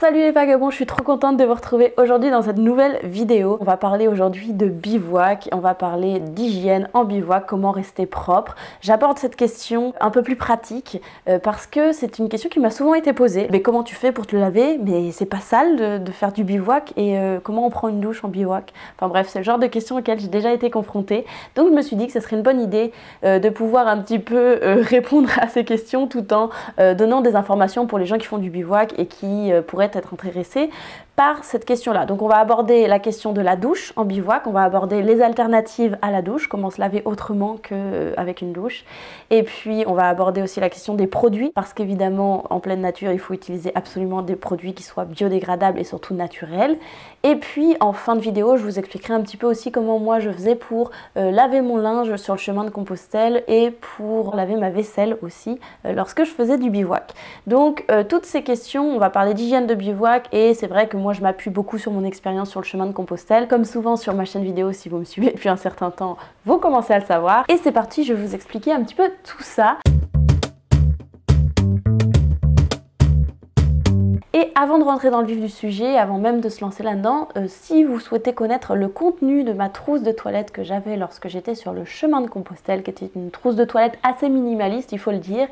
Salut les vagabonds, je suis trop contente de vous retrouver aujourd'hui dans cette nouvelle vidéo. On va parler aujourd'hui de bivouac, on va parler d'hygiène en bivouac, comment rester propre. J'aborde cette question un peu plus pratique parce que c'est une question qui m'a souvent été posée. Mais comment tu fais pour te laver? Mais c'est pas sale de faire du bivouac et comment on prend une douche en bivouac? Enfin bref, c'est le genre de questions auxquelles j'ai déjà été confrontée. Donc je me suis dit que ce serait une bonne idée de pouvoir un petit peu répondre à ces questions tout en donnant des informations pour les gens qui font du bivouac et qui pourraient être intéressés par cette question-là. Donc on va aborder la question de la douche en bivouac, on va aborder les alternatives à la douche, comment se laver autrement qu'avec une douche. Et puis on va aborder aussi la question des produits, parce qu'évidemment en pleine nature il faut utiliser absolument des produits qui soient biodégradables et surtout naturels. Et puis en fin de vidéo je vous expliquerai un petit peu aussi comment moi je faisais pour laver mon linge sur le chemin de Compostelle et pour laver ma vaisselle aussi lorsque je faisais du bivouac. Donc toutes ces questions, on va parler d'hygiène de bivouac et c'est vrai que moi je m'appuie beaucoup sur mon expérience sur le chemin de Compostelle, comme souvent sur ma chaîne vidéo. Si vous me suivez depuis un certain temps, vous commencez à le savoir. Et c'est parti, je vais vous expliquer un petit peu tout ça. Et avant de rentrer dans le vif du sujet, avant même de se lancer là-dedans, si vous souhaitez connaître le contenu de ma trousse de toilette que j'avais lorsque j'étais sur le chemin de Compostelle, qui était une trousse de toilette assez minimaliste, il faut le dire,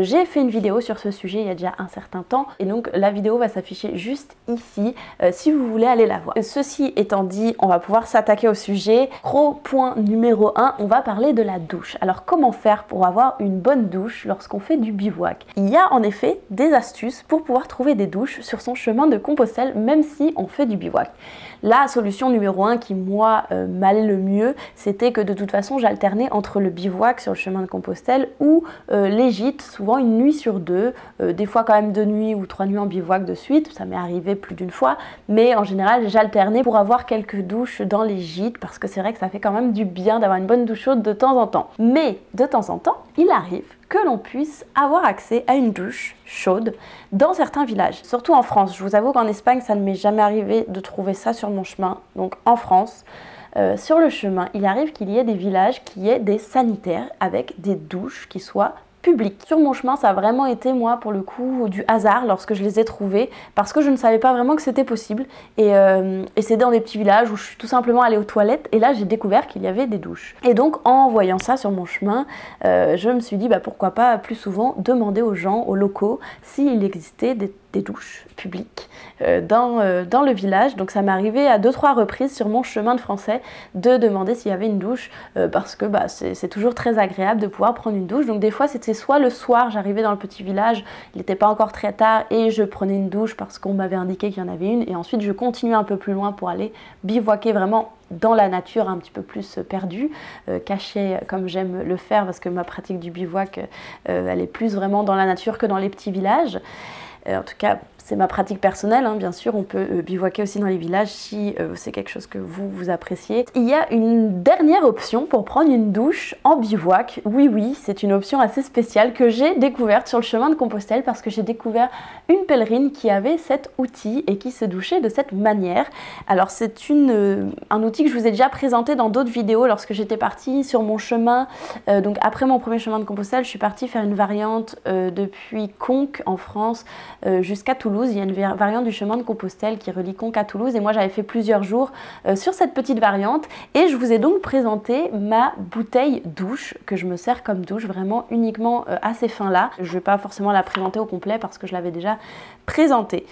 j'ai fait une vidéo sur ce sujet il y a déjà un certain temps, et donc la vidéo va s'afficher juste ici, si vous voulez aller la voir. Ceci étant dit, on va pouvoir s'attaquer au sujet. Gros point numéro 1, on va parler de la douche. Alors comment faire pour avoir une bonne douche lorsqu'on fait du bivouac? Il y a en effet des astuces pour pouvoir trouver des douches sur son chemin de Compostelle, même si on fait du bivouac. La solution numéro 1 qui moi m'allait le mieux, c'était que de toute façon j'alternais entre le bivouac sur le chemin de Compostelle ou les gîtes, souvent une nuit sur deux, des fois quand même 2 nuits ou 3 nuits en bivouac de suite, ça m'est arrivé plus d'une fois, mais en général j'alternais pour avoir quelques douches dans les gîtes, parce que c'est vrai que ça fait quand même du bien d'avoir une bonne douche chaude de temps en temps. Mais de temps en temps, il arrive que l'on puisse avoir accès à une douche chaude dans certains villages, surtout en France. Je vous avoue qu'en Espagne, ça ne m'est jamais arrivé de trouver ça sur mon chemin. Donc en France, sur le chemin, il arrive qu'il y ait des villages qui aient des sanitaires avec des douches qui soient public. Sur mon chemin, ça a vraiment été, moi, pour le coup, du hasard lorsque je les ai trouvés, parce que je ne savais pas vraiment que c'était possible. Et c'est dans des petits villages où je suis tout simplement allée aux toilettes, et là, j'ai découvert qu'il y avait des douches. Et donc, en voyant ça sur mon chemin, je me suis dit, bah, pourquoi pas plus souvent demander aux gens, aux locaux, s'il existait des douches publiques dans le village. Donc ça m'est arrivé à 2-3 reprises sur mon chemin de français de demander s'il y avait une douche parce que bah, c'est toujours très agréable de pouvoir prendre une douche. Donc des fois c'était soit le soir, j'arrivais dans le petit village, il n'était pas encore très tard et je prenais une douche parce qu'on m'avait indiqué qu'il y en avait une, et ensuite je continuais un peu plus loin pour aller bivouaquer vraiment dans la nature, un petit peu plus perdue, cachée comme j'aime le faire, parce que ma pratique du bivouac elle est plus vraiment dans la nature que dans les petits villages. En tout cas, c'est ma pratique personnelle, hein. Bien sûr, on peut bivouaquer aussi dans les villages si c'est quelque chose que vous appréciez. Il y a une dernière option pour prendre une douche en bivouac. Oui, c'est une option assez spéciale que j'ai découverte sur le chemin de Compostelle, parce que j'ai découvert une pèlerine qui avait cet outil et qui se douchait de cette manière. Alors c'est un outil que je vous ai déjà présenté dans d'autres vidéos lorsque j'étais partie sur mon chemin. Donc après mon premier chemin de Compostelle, je suis partie faire une variante depuis Conques en France jusqu'à Toulouse. Il y a une variante du chemin de Compostelle qui relie Conques à Toulouse, et moi j'avais fait plusieurs jours sur cette petite variante, et je vous ai donc présenté ma bouteille douche que je me sers comme douche, vraiment uniquement à ces fins là. Je ne vais pas forcément la présenter au complet parce que je l'avais déjà présentée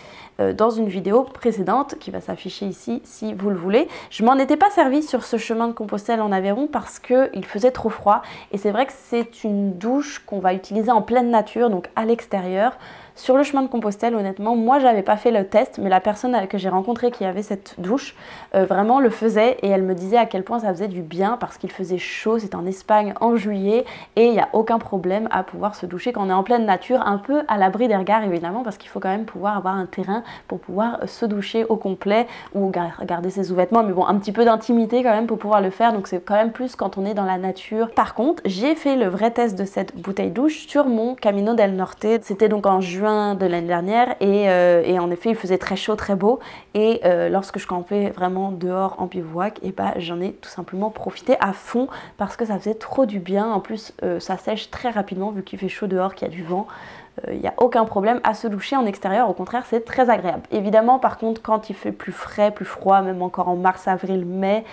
dans une vidéo précédente qui va s'afficher ici si vous le voulez. Je m'en étais pas servi sur ce chemin de Compostelle en Aveyron parce qu'il faisait trop froid, et c'est vrai que c'est une douche qu'on va utiliser en pleine nature, donc à l'extérieur. Sur le chemin de Compostelle, honnêtement, moi j'avais pas fait le test, mais la personne que j'ai rencontrée qui avait cette douche vraiment le faisait, et elle me disait à quel point ça faisait du bien parce qu'il faisait chaud. C'est en Espagne en juillet et il n'y a aucun problème à pouvoir se doucher quand on est en pleine nature, un peu à l'abri des regards évidemment, parce qu'il faut quand même pouvoir avoir un terrain pour pouvoir se doucher au complet ou garder ses sous-vêtements, mais bon, un petit peu d'intimité quand même pour pouvoir le faire, donc c'est quand même plus quand on est dans la nature. Par contre, j'ai fait le vrai test de cette bouteille douche sur mon Camino del Norte, c'était donc en juin de l'année dernière, et en effet il faisait très chaud, très beau, et lorsque je campais vraiment dehors en bivouac, et bah j'en ai tout simplement profité à fond parce que ça faisait trop du bien. En plus ça sèche très rapidement vu qu'il fait chaud dehors, qu'il y a du vent, il n'y a aucun problème à se doucher en extérieur, au contraire c'est très agréable. Évidemment par contre quand il fait plus frais, plus froid, même encore en mars, avril, mai,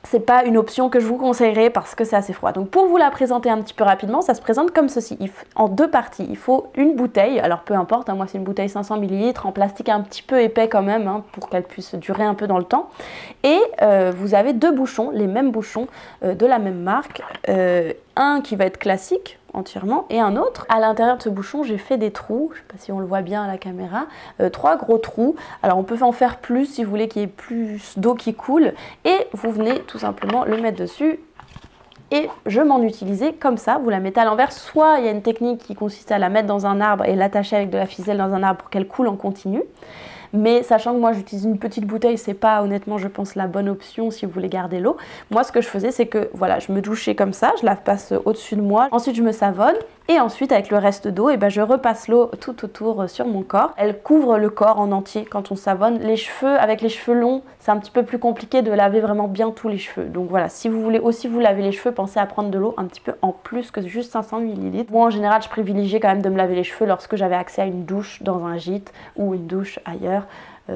c'est pas une option que je vous conseillerais parce que c'est assez froid. Donc pour vous la présenter un petit peu rapidement, ça se présente comme ceci, en deux parties. Il faut une bouteille, alors peu importe, hein, moi c'est une bouteille 500 ml en plastique un petit peu épais quand même, hein, pour qu'elle puisse durer un peu dans le temps. Et vous avez deux bouchons, les mêmes bouchons de la même marque, un qui va être classique, entièrement, et un autre. À l'intérieur de ce bouchon, j'ai fait des trous, je ne sais pas si on le voit bien à la caméra, 3 gros trous. Alors on peut en faire plus si vous voulez qu'il y ait plus d'eau qui coule, et vous venez tout simplement le mettre dessus. Et je m'en utilisais comme ça, vous la mettez à l'envers, soit il y a une technique qui consiste à la mettre dans un arbre et l'attacher avec de la ficelle dans un arbre pour qu'elle coule en continu. Mais sachant que moi j'utilise une petite bouteille, c'est pas honnêtement je pense la bonne option si vous voulez garder l'eau. Moi ce que je faisais c'est que voilà, je me douchais comme ça, je la passe au-dessus de moi, ensuite je me savonne et ensuite avec le reste d'eau, je repasse l'eau tout autour sur mon corps. Elle couvre le corps en entier quand on savonne. Les cheveux, avec les cheveux longs, c'est un petit peu plus compliqué de laver vraiment bien tous les cheveux. Donc voilà, si vous voulez aussi vous laver les cheveux, pensez à prendre de l'eau un petit peu en plus que juste 500 ml. Moi en général je privilégiais quand même de me laver les cheveux lorsque j'avais accès à une douche dans un gîte ou une douche ailleurs.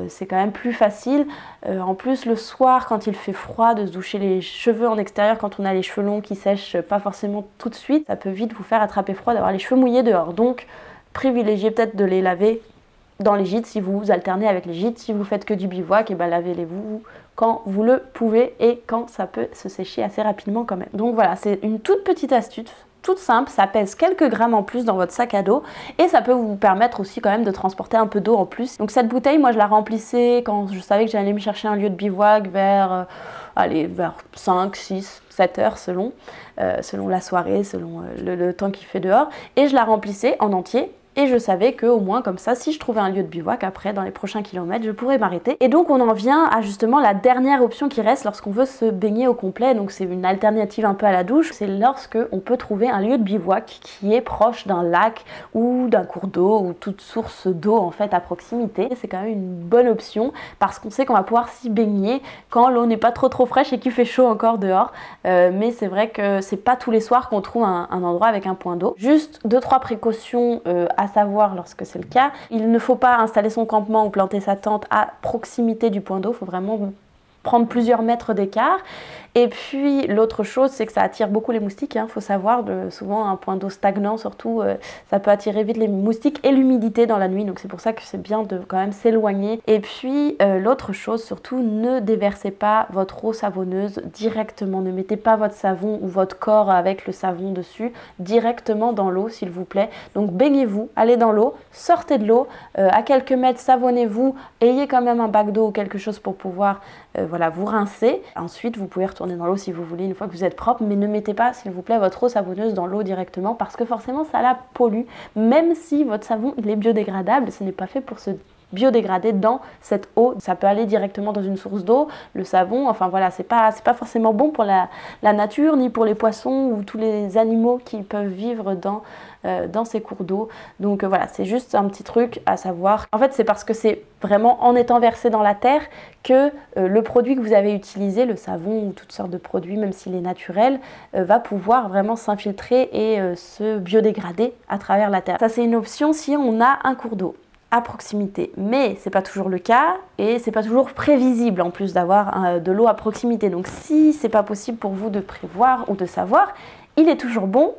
C'est quand même plus facile. En plus le soir quand il fait froid de se doucher les cheveux en extérieur quand on a les cheveux longs qui sèchent pas forcément tout de suite, ça peut vite vous faire attraper froid d'avoir les cheveux mouillés dehors. Donc privilégiez peut-être de les laver dans les gîtes si vous alternez avec les gîtes. Si vous faites que du bivouac, et lavez-les-vous quand vous le pouvez et quand ça peut se sécher assez rapidement quand même. Donc voilà, c'est une toute petite astuce. Toute simple, ça pèse quelques grammes en plus dans votre sac à dos et ça peut vous permettre aussi quand même de transporter un peu d'eau en plus. Donc cette bouteille, moi je la remplissais quand je savais que j'allais me chercher un lieu de bivouac vers 5, 6, 7 heures selon la soirée, selon le temps qu'il fait dehors. Et je la remplissais en entier. Et je savais qu'au moins comme ça, si je trouvais un lieu de bivouac après, dans les prochains kilomètres, je pourrais m'arrêter. Et donc on en vient à justement la dernière option qui reste lorsqu'on veut se baigner au complet. Donc c'est une alternative un peu à la douche. C'est lorsque on peut trouver un lieu de bivouac qui est proche d'un lac ou d'un cours d'eau ou toute source d'eau en fait à proximité. C'est quand même une bonne option parce qu'on sait qu'on va pouvoir s'y baigner quand l'eau n'est pas trop fraîche et qu'il fait chaud encore dehors. Mais c'est vrai que c'est pas tous les soirs qu'on trouve un endroit avec un point d'eau. Juste 2-3 précautions à savoir lorsque c'est le cas. Il ne faut pas installer son campement ou planter sa tente à proximité du point d'eau, il faut vraiment prendre plusieurs mètres d'écart. Et puis l'autre chose, c'est que ça attire beaucoup les moustiques, hein. Faut savoir, souvent un point d'eau stagnant surtout, ça peut attirer vite les moustiques et l'humidité dans la nuit, donc c'est pour ça que c'est bien de quand même s'éloigner. Et puis l'autre chose surtout, ne déversez pas votre eau savonneuse directement, ne mettez pas votre savon ou votre corps avec le savon dessus directement dans l'eau s'il vous plaît. Donc baignez-vous, allez dans l'eau, sortez de l'eau, à quelques mètres savonnez-vous, ayez quand même un bac d'eau ou quelque chose pour pouvoir voilà, vous rincer. Ensuite vous pouvez retourner dans l'eau si vous voulez une fois que vous êtes propre, mais ne mettez pas s'il vous plaît votre eau savonneuse dans l'eau directement parce que forcément ça la pollue. Même si votre savon il est biodégradable, ce n'est pas fait pour se biodégrader dans cette eau. Ça peut aller directement dans une source d'eau, le savon, enfin voilà, c'est pas forcément bon pour la nature ni pour les poissons ou tous les animaux qui peuvent vivre dans ces cours d'eau. Donc voilà, c'est juste un petit truc à savoir. En fait, c'est parce que c'est vraiment en étant versé dans la terre que le produit que vous avez utilisé, le savon ou toutes sortes de produits, même s'il est naturel, va pouvoir vraiment s'infiltrer et se biodégrader à travers la terre. Ça, c'est une option si on a un cours d'eau à proximité, mais c'est pas toujours le cas et c'est pas toujours prévisible en plus d'avoir de l'eau à proximité. Donc si c'est pas possible pour vous de prévoir ou de savoir, il est toujours bon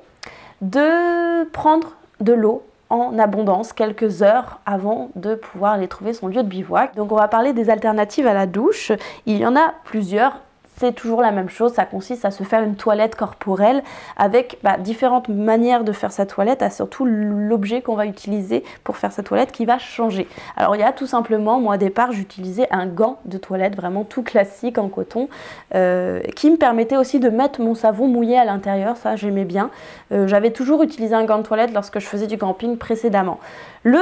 de prendre de l'eau en abondance quelques heures avant de pouvoir aller trouver son lieu de bivouac. Donc on va parler des alternatives à la douche. Il y en a plusieurs. C'est toujours la même chose, ça consiste à se faire une toilette corporelle avec différentes manières de faire sa toilette, à surtout l'objet qu'on va utiliser pour faire sa toilette qui va changer. Alors il y a tout simplement, moi au départ j'utilisais un gant de toilette vraiment tout classique en coton qui me permettait aussi de mettre mon savon mouillé à l'intérieur, ça j'aimais bien. J'avais toujours utilisé un gant de toilette lorsque je faisais du camping précédemment. Le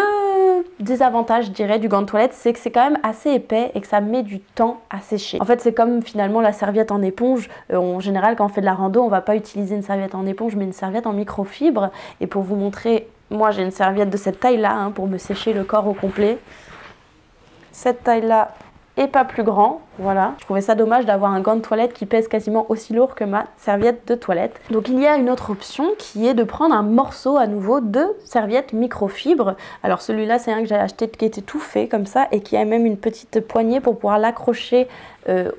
désavantage, je dirais, du gant de toilette, c'est que c'est quand même assez épais et que ça met du temps à sécher. En fait, c'est comme finalement la serviette en éponge. En général, quand on fait de la rando, on va pas utiliser une serviette en éponge, mais une serviette en microfibre. Et pour vous montrer, moi j'ai une serviette de cette taille-là, hein, pour me sécher le corps au complet. Cette taille-là et pas plus grand, voilà. Je trouvais ça dommage d'avoir un gant de toilette qui pèse quasiment aussi lourd que ma serviette de toilette. Donc il y a une autre option qui est de prendre un morceau à nouveau de serviette microfibre. Alors celui-là c'est un que j'ai acheté qui était tout fait comme ça et qui a même une petite poignée pour pouvoir l'accrocher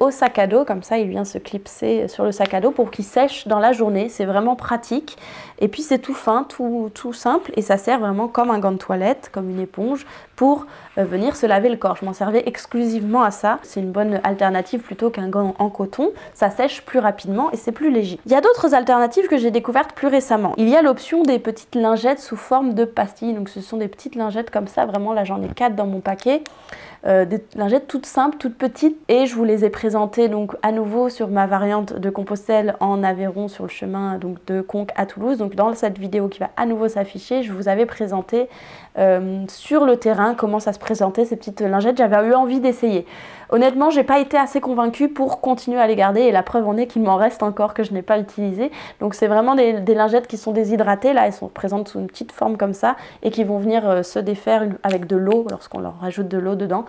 au sac à dos, comme ça il vient se clipser sur le sac à dos pour qu'il sèche dans la journée. C'est vraiment pratique et puis c'est tout fin, tout simple et ça sert vraiment comme un gant de toilette, comme une éponge pour venir se laver le corps. Je m'en servais exclusivement à ça. C'est une bonne alternative plutôt qu'un gant en coton. Ça sèche plus rapidement et c'est plus léger. Il y a d'autres alternatives que j'ai découvertes plus récemment. Il y a l'option des petites lingettes sous forme de pastilles. Donc ce sont des petites lingettes comme ça. Vraiment là j'en ai 4 dans mon paquet. Des lingettes toutes simples, toutes petites et je vous les ai présentées donc à nouveau sur ma variante de Compostelle en Aveyron sur le chemin donc de Conques à Toulouse. Donc dans cette vidéo qui va à nouveau s'afficher, je vous avais présenté sur le terrain comment ça se présentait ces petites lingettes. J'avais eu envie d'essayer. Honnêtement, j'ai pas été assez convaincue pour continuer à les garder et la preuve en est qu'il m'en reste encore que je n'ai pas utilisé. Donc c'est vraiment des lingettes qui sont déshydratées, là elles sont présentes sous une petite forme comme ça et qui vont venir se défaire avec de l'eau lorsqu'on leur rajoute de l'eau dedans.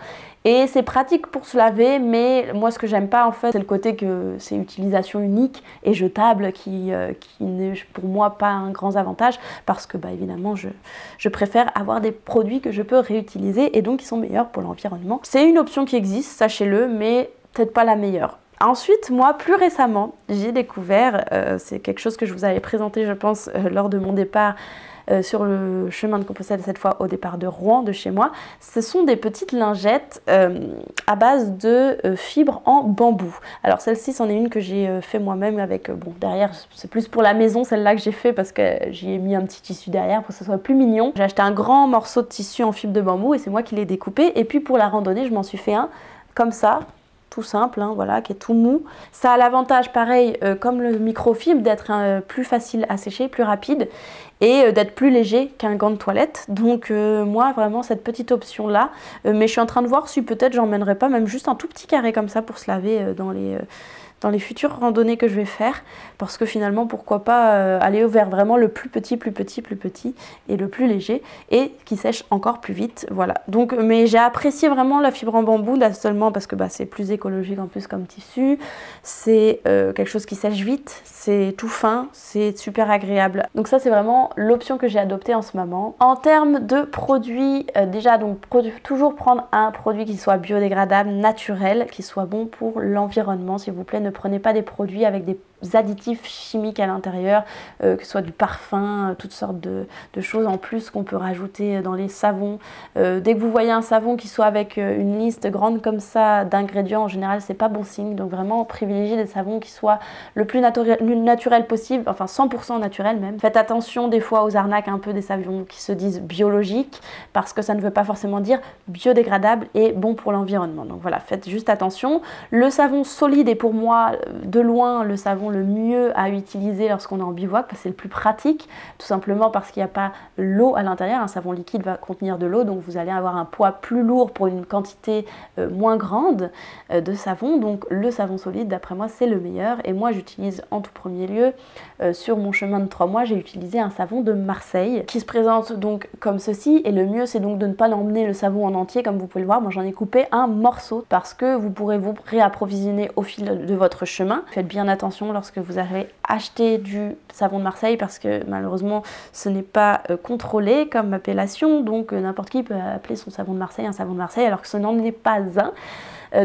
Et c'est pratique pour se laver, mais moi ce que j'aime pas en fait c'est le côté que c'est utilisation unique et jetable qui n'est pour moi pas un grand avantage parce que bah, évidemment je préfère avoir des produits que je peux réutiliser et donc qui sont meilleurs pour l'environnement. C'est une option qui existe, sachez-le, mais peut-être pas la meilleure. Ensuite, moi, plus récemment, j'ai découvert, c'est quelque chose que je vous avais présenté, je pense, lors de mon départ sur le chemin de Compostelle, cette fois au départ de Rouen, de chez moi. Ce sont des petites lingettes à base de fibres en bambou. Alors celle-ci, c'en est une que j'ai fait moi-même avec, bon, derrière, c'est plus pour la maison, celle-là que j'ai fait parce que j'y ai mis un petit tissu derrière pour que ce soit plus mignon. J'ai acheté un grand morceau de tissu en fibre de bambou et c'est moi qui l'ai découpé. Et puis pour la randonnée, je m'en suis fait un comme ça, tout simple, hein, voilà, qui est tout mou. Ça a l'avantage, pareil, comme le microfibre, d'être plus facile à sécher, plus rapide et d'être plus léger qu'un gant de toilette. Donc moi, vraiment, cette petite option-là. Mais je suis en train de voir si peut-être j'emmènerai pas même juste un tout petit carré comme ça pour se laver dans les futures randonnées que je vais faire, parce que finalement pourquoi pas aller vers vraiment le plus petit et le plus léger et qui sèche encore plus vite, voilà. Donc mais j'ai apprécié vraiment la fibre en bambou là seulement parce que bah, c'est plus écologique en plus comme tissu, c'est quelque chose qui sèche vite, c'est tout fin, c'est super agréable. Donc ça c'est vraiment l'option que j'ai adoptée en ce moment. En termes de produits, déjà donc toujours prendre un produit qui soit biodégradable, naturel, qui soit bon pour l'environnement s'il vous plaît. Ne prenez pas des produits avec des additifs chimiques à l'intérieur, que ce soit du parfum, toutes sortes de choses en plus qu'on peut rajouter dans les savons. Dès que vous voyez un savon qui soit avec une liste grande comme ça d'ingrédients, en général c'est pas bon signe. Donc vraiment privilégiez des savons qui soient le plus naturel possible, enfin 100% naturel même. Faites attention des fois aux arnaques un peu des savons qui se disent biologiques parce que ça ne veut pas forcément dire biodégradable et bon pour l'environnement. Donc voilà, faites juste attention. Le savon solide est pour moi de loin le savon le mieux à utiliser lorsqu'on est en bivouac parce que c'est le plus pratique, tout simplement parce qu'il n'y a pas l'eau à l'intérieur. Un savon liquide va contenir de l'eau, donc vous allez avoir un poids plus lourd pour une quantité moins grande de savon. Donc le savon solide d'après moi c'est le meilleur et moi j'utilise en tout premier lieu sur mon chemin de 3 mois j'ai utilisé un savon de Marseille qui se présente donc comme ceci et le mieux c'est donc de ne pas l'emmener le savon en entier comme vous pouvez le voir. Moi j'en ai coupé un morceau parce que vous pourrez vous réapprovisionner au fil de votre chemin. Faites bien attention lorsque vous avez acheté du savon de Marseille parce que malheureusement ce n'est pas contrôlé comme appellation, donc n'importe qui peut appeler son savon de Marseille un savon de Marseille alors que ce n'en est pas un.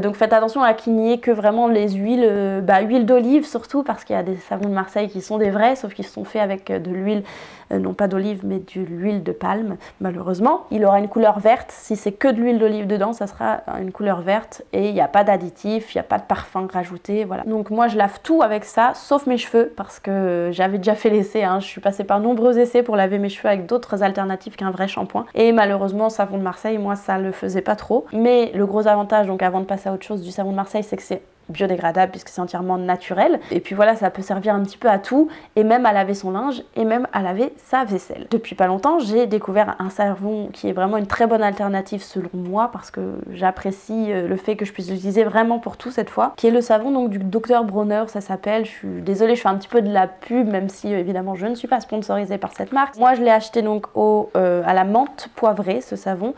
Donc faites attention à qu'il n'y ait que vraiment les huiles, huile d'olive surtout parce qu'il y a des savons de Marseille qui sont des vrais sauf qu'ils sont faits avec de l'huile, non pas d'olive mais de l'huile de palme malheureusement. Il aura une couleur verte, si c'est que de l'huile d'olive dedans ça sera une couleur verte et il n'y a pas d'additif, il n'y a pas de parfum rajouté, voilà. Donc moi je lave tout avec ça sauf mes cheveux parce que j'avais déjà fait l'essai, hein. Je suis passée par nombreux essais pour laver mes cheveux avec d'autres alternatives qu'un vrai shampoing et malheureusement savon de Marseille moi ça le faisait pas trop. Mais le gros avantage donc avant de passer à autre chose du savon de Marseille c'est que c'est biodégradable puisque c'est entièrement naturel. Et puis voilà, ça peut servir un petit peu à tout et même à laver son linge et même à laver sa vaisselle. Depuis pas longtemps, j'ai découvert un savon qui est vraiment une très bonne alternative selon moi parce que j'apprécie le fait que je puisse l'utiliser vraiment pour tout cette fois, qui est le savon donc du Dr Bronner, ça s'appelle. Je suis désolée, je fais un petit peu de la pub même si évidemment je ne suis pas sponsorisée par cette marque. Moi je l'ai acheté donc à la menthe poivrée, ce savon,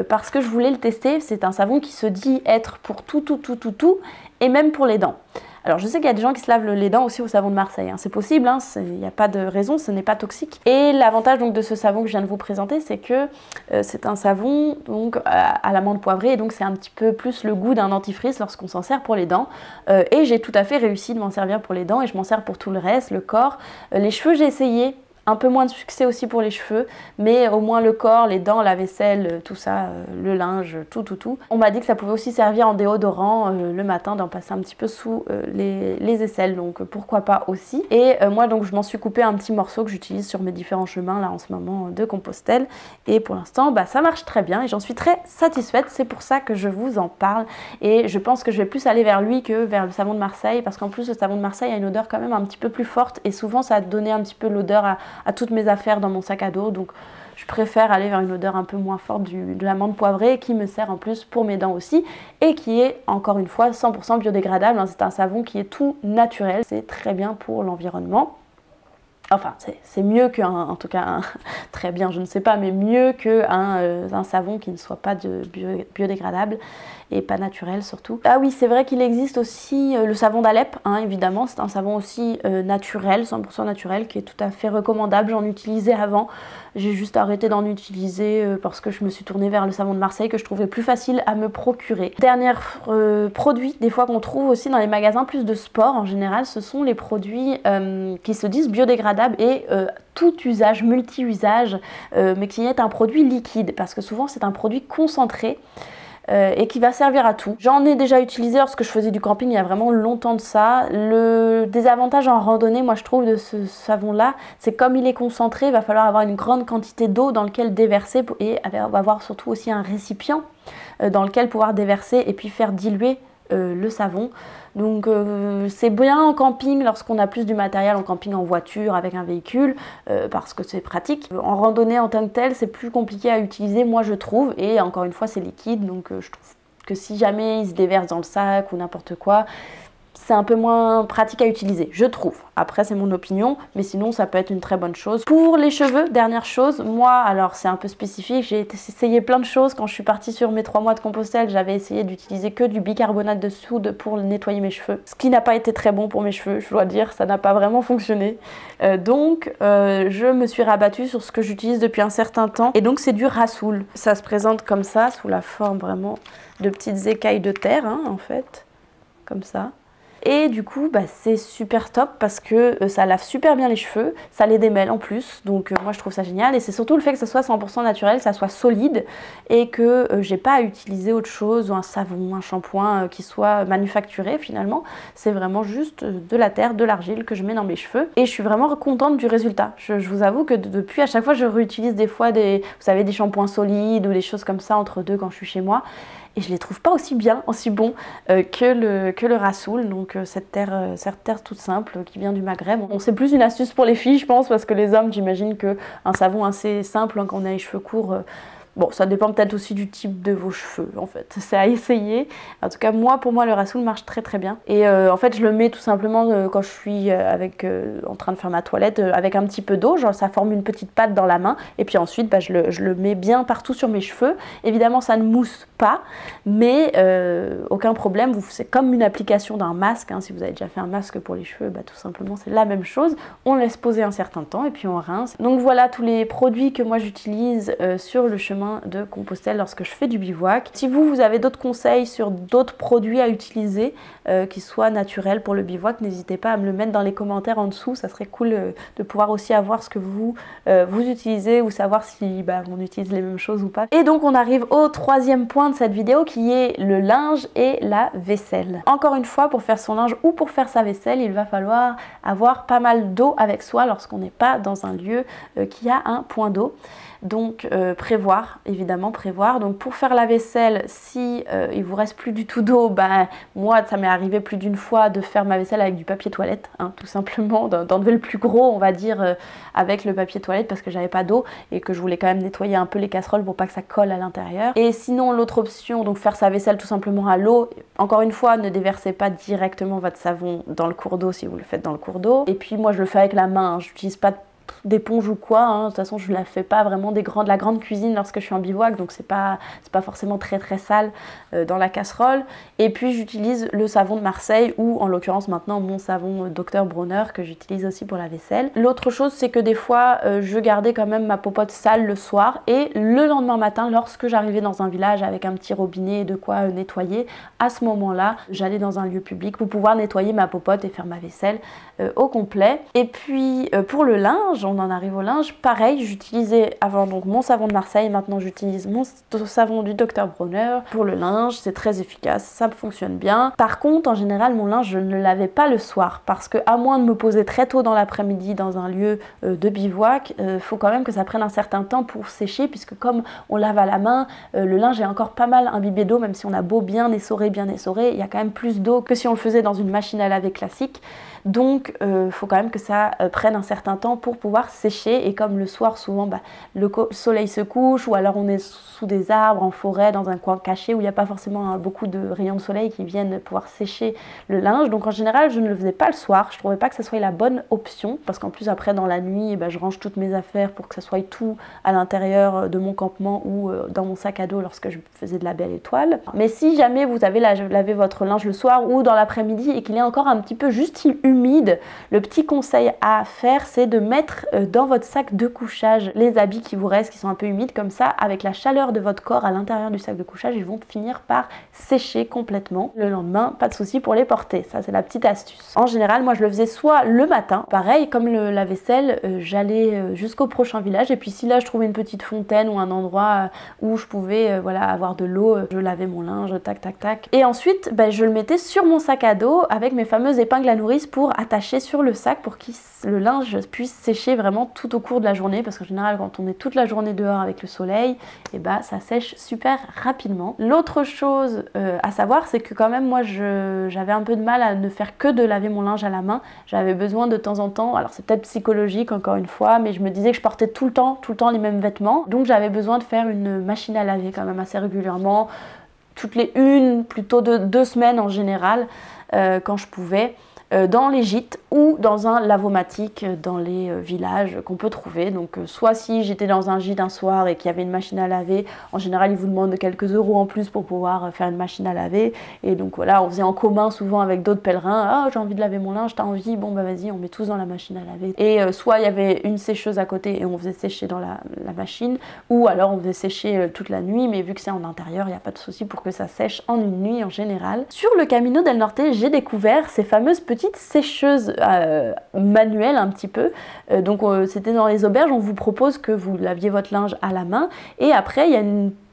parce que je voulais le tester. C'est un savon qui se dit être pour tout et même pour les dents. Alors je sais qu'il y a des gens qui se lavent les dents aussi au savon de Marseille, hein. C'est possible, hein, il n'y a pas de raison, ce n'est pas toxique. Et l'avantage donc de ce savon que je viens de vous présenter, c'est que c'est un savon donc à la menthe poivrée, et donc c'est un petit peu plus le goût d'un dentifrice lorsqu'on s'en sert pour les dents. Et j'ai tout à fait réussi de m'en servir pour les dents et je m'en sers pour tout le reste, le corps. Les cheveux j'ai essayé. Un peu moins de succès aussi pour les cheveux, mais au moins le corps, les dents, la vaisselle, tout ça, le linge, tout. On m'a dit que ça pouvait aussi servir en déodorant le matin, d'en passer un petit peu sous les aisselles, donc pourquoi pas aussi. Et moi donc je m'en suis coupé un petit morceau que j'utilise sur mes différents chemins là en ce moment de Compostelle. Et pour l'instant, bah, ça marche très bien et j'en suis très satisfaite. C'est pour ça que je vous en parle. Et je pense que je vais plus aller vers lui que vers le savon de Marseille, parce qu'en plus le savon de Marseille a une odeur quand même un petit peu plus forte et souvent ça a donné un petit peu l'odeur à toutes mes affaires dans mon sac à dos, donc je préfère aller vers une odeur un peu moins forte de la menthe poivrée qui me sert en plus pour mes dents aussi et qui est encore une fois 100% biodégradable, hein. C'est un savon qui est tout naturel, c'est très bien pour l'environnement. Enfin, c'est mieux en tout cas, très bien, je ne sais pas, mais mieux qu'un savon qui ne soit pas biodégradable et pas naturel surtout. Ah oui, c'est vrai qu'il existe aussi le savon d'Alep, hein, évidemment, c'est un savon aussi naturel, 100% naturel, qui est tout à fait recommandable. J'en utilisais avant, j'ai juste arrêté d'en utiliser parce que je me suis tournée vers le savon de Marseille que je trouvais plus facile à me procurer. Dernier produit, des fois qu'on trouve aussi dans les magasins plus de sport en général, ce sont les produits qui se disent biodégradables et tout usage, multi-usage, mais qui est un produit liquide, parce que souvent c'est un produit concentré et qui va servir à tout. J'en ai déjà utilisé lorsque je faisais du camping il y a vraiment longtemps de ça. Le désavantage en randonnée, moi je trouve, de ce savon là, c'est comme il est concentré, il va falloir avoir une grande quantité d'eau dans lequel déverser et avoir surtout aussi un récipient dans lequel pouvoir déverser et puis faire diluer le savon. Donc c'est bien en camping lorsqu'on a plus du matériel en camping, en voiture, avec un véhicule, parce que c'est pratique. En randonnée en tant que telle, c'est plus compliqué à utiliser, moi je trouve, et encore une fois c'est liquide, donc je trouve que si jamais il se déverse dans le sac ou n'importe quoi, c'est un peu moins pratique à utiliser, je trouve. Après, c'est mon opinion, mais sinon, ça peut être une très bonne chose. Pour les cheveux, dernière chose, moi, alors c'est un peu spécifique, j'ai essayé plein de choses. Quand je suis partie sur mes 3 mois de Compostelle, j'avais essayé d'utiliser que du bicarbonate de soude pour nettoyer mes cheveux. Ce qui n'a pas été très bon pour mes cheveux, je dois dire, ça n'a pas vraiment fonctionné. Donc, je me suis rabattue sur ce que j'utilise depuis un certain temps. Et donc, c'est du Rasoul. Ça se présente comme ça, sous la forme vraiment de petites écailles de terre, hein, en fait, comme ça. Et du coup, bah, c'est super top parce que ça lave super bien les cheveux, ça les démêle en plus, donc moi je trouve ça génial. Et c'est surtout le fait que ça soit 100% naturel, que ça soit solide et que j'ai pas à utiliser autre chose, ou un savon, un shampoing qui soit manufacturé finalement. C'est vraiment juste de la terre, de l'argile que je mets dans mes cheveux et je suis vraiment contente du résultat. Je vous avoue que depuis, à chaque fois, je réutilise des fois vous savez, des shampoings solides ou des choses comme ça entre deux quand je suis chez moi. Et je les trouve pas aussi bien, aussi bons que le Rasoul, donc cette terre toute simple qui vient du Maghreb. Bon, c'est plus une astuce pour les filles, je pense, parce que les hommes, j'imagine qu'un savon assez simple, hein, quand on a les cheveux courts, bon, ça dépend peut-être aussi du type de vos cheveux, en fait. C'est à essayer. En tout cas, pour moi, le Rasoul marche très très bien. Et en fait, je le mets tout simplement quand je suis en train de faire ma toilette avec un petit peu d'eau. Genre, ça forme une petite pâte dans la main. Et puis ensuite, bah, je le mets bien partout sur mes cheveux. Évidemment, ça ne mousse pas, mais aucun problème. C'est comme une application d'un masque, hein. Si vous avez déjà fait un masque pour les cheveux, bah, tout simplement, c'est la même chose. On laisse poser un certain temps et puis on rince. Donc voilà tous les produits que moi j'utilise sur le chemin de Compostelle lorsque je fais du bivouac. Si vous avez d'autres conseils sur d'autres produits à utiliser qui soient naturels pour le bivouac, n'hésitez pas à me le mettre dans les commentaires en dessous. Ça serait cool de pouvoir aussi avoir ce que vous utilisez ou savoir si on utilise les mêmes choses ou pas. Et donc on arrive au troisième point de cette vidéo qui est le linge et la vaisselle. Encore une fois, pour faire son linge ou pour faire sa vaisselle, il va falloir avoir pas mal d'eau avec soi lorsqu'on n'est pas dans un lieu qui a un point d'eau. Donc prévoir, évidemment prévoir. Donc pour faire la vaisselle, si il vous reste plus du tout d'eau, bah, moi ça m'est arrivé plus d'une fois de faire ma vaisselle avec du papier toilette, hein, tout simplement, d'enlever le plus gros on va dire avec le papier toilette parce que j'avais pas d'eau et que je voulais quand même nettoyer un peu les casseroles pour pas que ça colle à l'intérieur. Et sinon l'autre option, donc faire sa vaisselle tout simplement à l'eau. Encore une fois, ne déversez pas directement votre savon dans le cours d'eau si vous le faites dans le cours d'eau. Et puis moi je le fais avec la main, hein. J'utilise pas d'éponge ou quoi, hein. De toute façon je la fais pas vraiment de la grande cuisine lorsque je suis en bivouac, donc c'est pas forcément très sale dans la casserole. Et puis j'utilise le savon de Marseille ou en l'occurrence maintenant mon savon Dr Bronner que j'utilise aussi pour la vaisselle. L'autre chose c'est que des fois je gardais quand même ma popote sale le soir et le lendemain matin lorsque j'arrivais dans un village avec un petit robinet et de quoi nettoyer, à ce moment là j'allais dans un lieu public pour pouvoir nettoyer ma popote et faire ma vaisselle au complet. Et puis pour le linge, on en arrive au linge, pareil, j'utilisais avant donc mon savon de Marseille, maintenant j'utilise mon savon du Dr Bronner pour le linge, c'est très efficace, ça fonctionne bien. Par contre, en général, mon linge, je ne le lavais pas le soir parce que à moins de me poser très tôt dans l'après-midi dans un lieu de bivouac, faut quand même que ça prenne un certain temps pour sécher puisque comme on lave à la main, le linge est encore pas mal imbibé d'eau, même si on a beau bien essorer, il y a quand même plus d'eau que si on le faisait dans une machine à laver classique. Donc faut quand même que ça prenne un certain temps pour pouvoir sécher. Et comme le soir souvent le soleil se couche ou alors on est sous des arbres, en forêt, dans un coin caché où il n'y a pas forcément beaucoup de rayons de soleil qui viennent pouvoir sécher le linge. Donc en général je ne le faisais pas le soir, je trouvais pas que ça soit la bonne option parce qu'en plus après dans la nuit je range toutes mes affaires pour que ça soit tout à l'intérieur de mon campement ou dans mon sac à dos lorsque je faisais de la belle étoile. Mais si jamais vous avez lavé votre linge le soir ou dans l'après-midi et qu'il est encore un petit peu juste humide, le petit conseil à faire c'est de mettre dans votre sac de couchage les habits qui vous restent qui sont un peu humides, comme ça avec la chaleur de votre corps à l'intérieur du sac de couchage ils vont finir par sécher complètement. Le lendemain pas de souci pour les porter, ça c'est la petite astuce. En général moi je le faisais soit le matin, pareil comme la vaisselle, j'allais jusqu'au prochain village et puis si là je trouvais une petite fontaine ou un endroit où je pouvais voilà, avoir de l'eau, je lavais mon linge, tac tac tac. Et ensuite je le mettais sur mon sac à dos avec mes fameuses épingles à nourrice pour attacher sur le sac pour que le linge puisse sécher vraiment tout au cours de la journée parce qu'en général quand on est toute la journée dehors avec le soleil, et ça sèche super rapidement. L'autre chose à savoir c'est que quand même moi j'avais un peu de mal à ne faire que de laver mon linge à la main. J'avais besoin de temps en temps, alors c'est peut-être psychologique encore une fois, mais je me disais que je portais tout le temps les mêmes vêtements, donc j'avais besoin de faire une machine à laver quand même assez régulièrement, toutes les plutôt 2 semaines en général quand je pouvais. Dans les gîtes ou dans un lavomatique dans les villages qu'on peut trouver. Donc soit si j'étais dans un gîte un soir et qu'il y avait une machine à laver, en général ils vous demandent quelques euros en plus pour pouvoir faire une machine à laver. Et donc voilà, on faisait en commun souvent avec d'autres pèlerins. Ah j'ai envie de laver mon linge, t'as envie? Bon vas-y, on met tous dans la machine à laver. Et soit il y avait une sécheuse à côté et on faisait sécher dans la machine, ou alors on faisait sécher toute la nuit, mais vu que c'est en intérieur, il n'y a pas de souci pour que ça sèche en une nuit en général. Sur le Camino del Norte, j'ai découvert ces fameuses petites sécheuses manuelles un petit peu. Donc c'était dans les auberges, on vous propose que vous laviez votre linge à la main et après il y a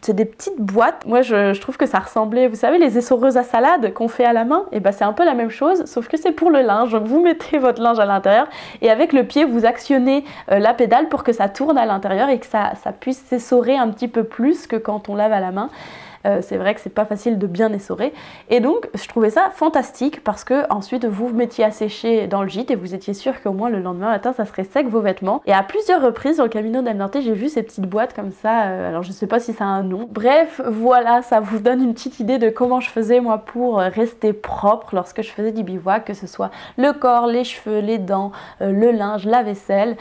c'est des petites boîtes. Moi je trouve que ça ressemblait, vous savez, les essoreuses à salade qu'on fait à la main, et c'est un peu la même chose sauf que c'est pour le linge. Donc vous mettez votre linge à l'intérieur et avec le pied vous actionnez la pédale pour que ça tourne à l'intérieur et que ça puisse s'essorer un petit peu plus que quand on lave à la main. C'est vrai que c'est pas facile de bien essorer et donc je trouvais ça fantastique parce que ensuite vous vous mettiez à sécher dans le gîte et vous étiez sûr qu'au moins le lendemain matin ça serait sec vos vêtements. Et à plusieurs reprises sur le Camino del Norte j'ai vu ces petites boîtes comme ça, alors je sais pas si ça a un nom. Bref voilà, ça vous donne une petite idée de comment je faisais moi pour rester propre lorsque je faisais du bivouac, que ce soit le corps, les cheveux, les dents, le linge, la vaisselle.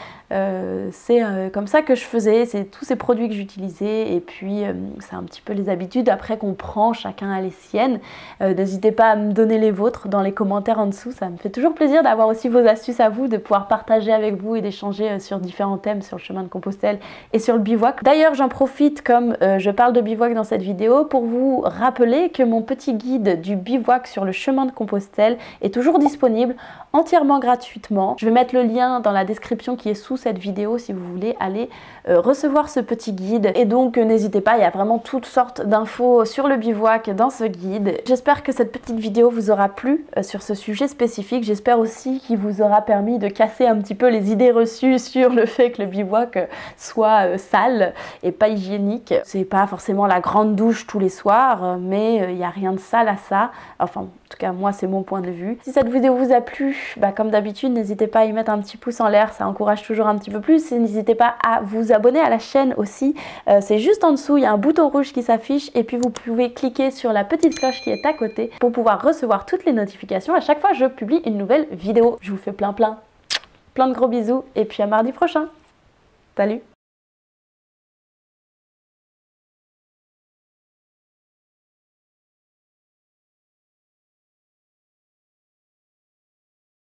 C'est comme ça que je faisais, c'est tous ces produits que j'utilisais et puis c'est un petit peu les habitudes après qu'on prend, chacun a les siennes. N'hésitez pas à me donner les vôtres dans les commentaires en dessous, ça me fait toujours plaisir d'avoir aussi vos astuces à vous, de pouvoir partager avec vous et d'échanger sur différents thèmes sur le chemin de Compostelle et sur le bivouac. D'ailleurs j'en profite comme je parle de bivouac dans cette vidéo pour vous rappeler que mon petit guide du bivouac sur le chemin de Compostelle est toujours disponible entièrement gratuitement. Je vais mettre le lien dans la description qui est sous cette vidéo si vous voulez aller recevoir ce petit guide. Et donc n'hésitez pas, il y a vraiment toutes sortes d'infos d'infos sur le bivouac dans ce guide. J'espère que cette petite vidéo vous aura plu sur ce sujet spécifique. J'espère aussi qu'il vous aura permis de casser un petit peu les idées reçues sur le fait que le bivouac soit sale et pas hygiénique. C'est pas forcément la grande douche tous les soirs, mais il n'y a rien de sale à ça. Enfin, en tout cas, moi, c'est mon point de vue. Si cette vidéo vous a plu, comme d'habitude, n'hésitez pas à y mettre un petit pouce en l'air, ça encourage toujours un petit peu plus. Et n'hésitez pas à vous abonner à la chaîne aussi. C'est juste en dessous, il y a un bouton rouge qui s'affiche et puis vous pouvez cliquer sur la petite cloche qui est à côté pour pouvoir recevoir toutes les notifications à chaque fois que je publie une nouvelle vidéo. Je vous fais plein de gros bisous et puis à mardi prochain. Salut!